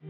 I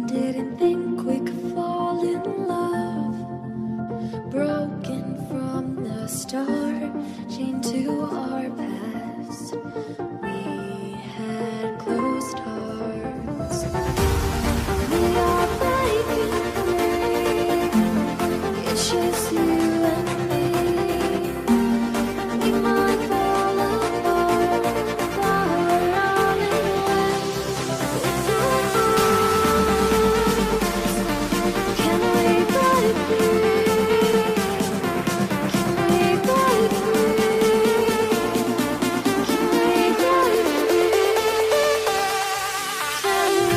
didn't think we could fall in love. Broken from the start, chained to our past. We had closed hearts. We are breaking free. It's just you and me. We might fall apart, but we're running away. Can we break free? Can we break free? Can we break free? Can we?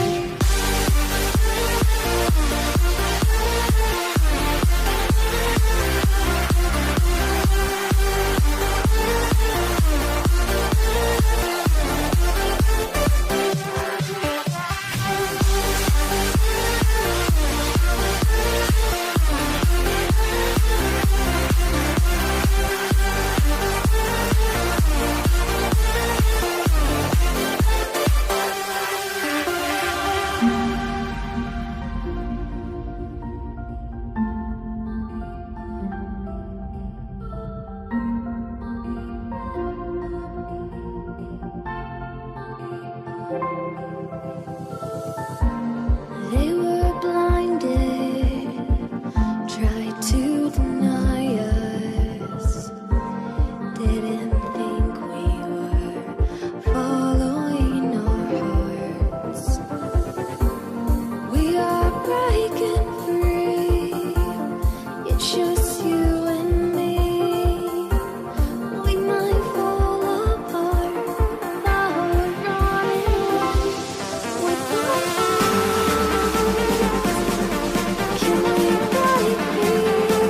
They were blinded, tried to deny us. Didn't think we were following our hearts. We are breaking free. It's just you and me. We might fall apart. Now we're running away. With our Can we break free?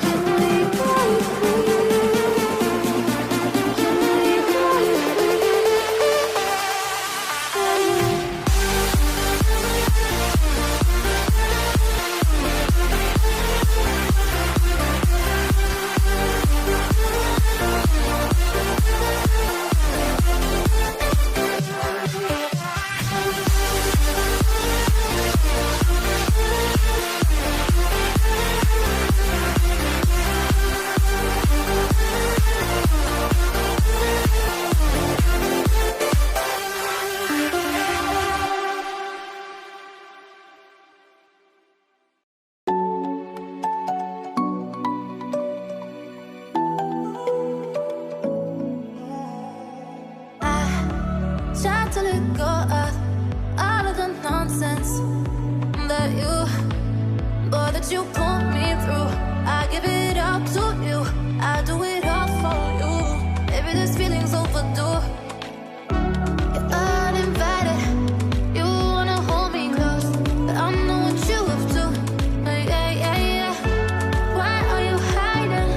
Can we break free? Can we break free? I tried to let go of all of the nonsense that you pulled me through. I give it up to you. I do it all for you. Maybe this feeling's overdue. You're uninvited. You wanna hold me close, but I know what you have to. Yeah, yeah, yeah. Why are you hiding?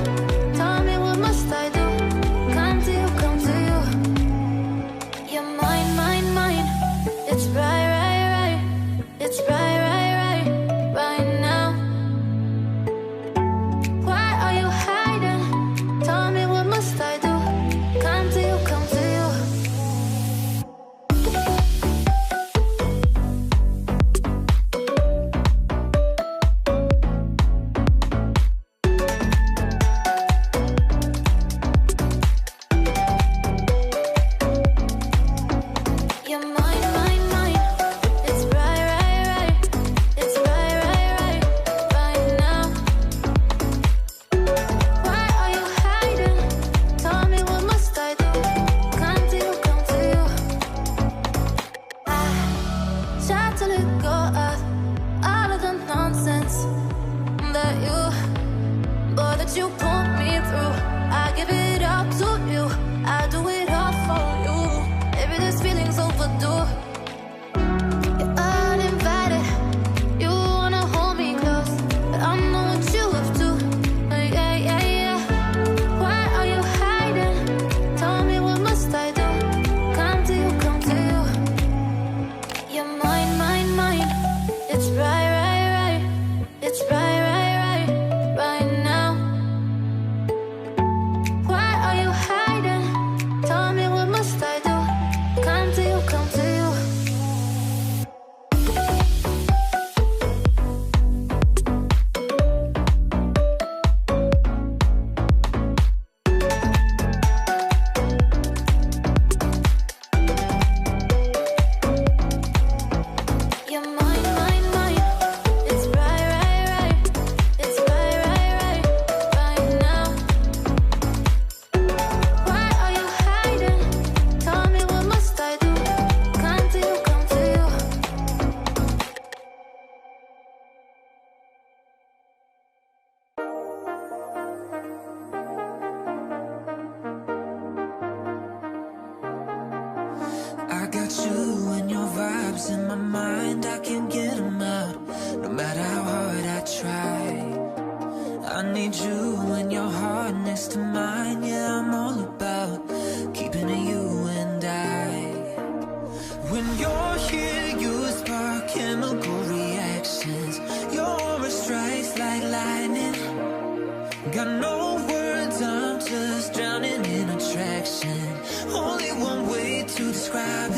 through. I give it up to you. I do it all for you. Maybe this feeling's overdue. You're uninvited. You wanna hold me close, but I know what you have to. Yeah, yeah, yeah. Why are you hiding? Tell me, what must I do? Come to you, come to you. You're mine, mine, mine. It's right, right, right. It's right, right, right, right now. Why are you hiding? Tell me, what must I do? Come to you, come to you. You're mine, mine, mine. It's right, right, right. It's right, right, right, right now. Why are you hiding? Tell me, what must I do? Come to you, come to you. I got you and your vibes in my mind, I can't get them out, no matter how hard I try. I need you and your heart next to mine, yeah, I'm all about keeping it you and I. When you're here, you spark chemical reactions, your aura strikes like lightning. Got no words, I'm just drowning in attraction. Only one way to describe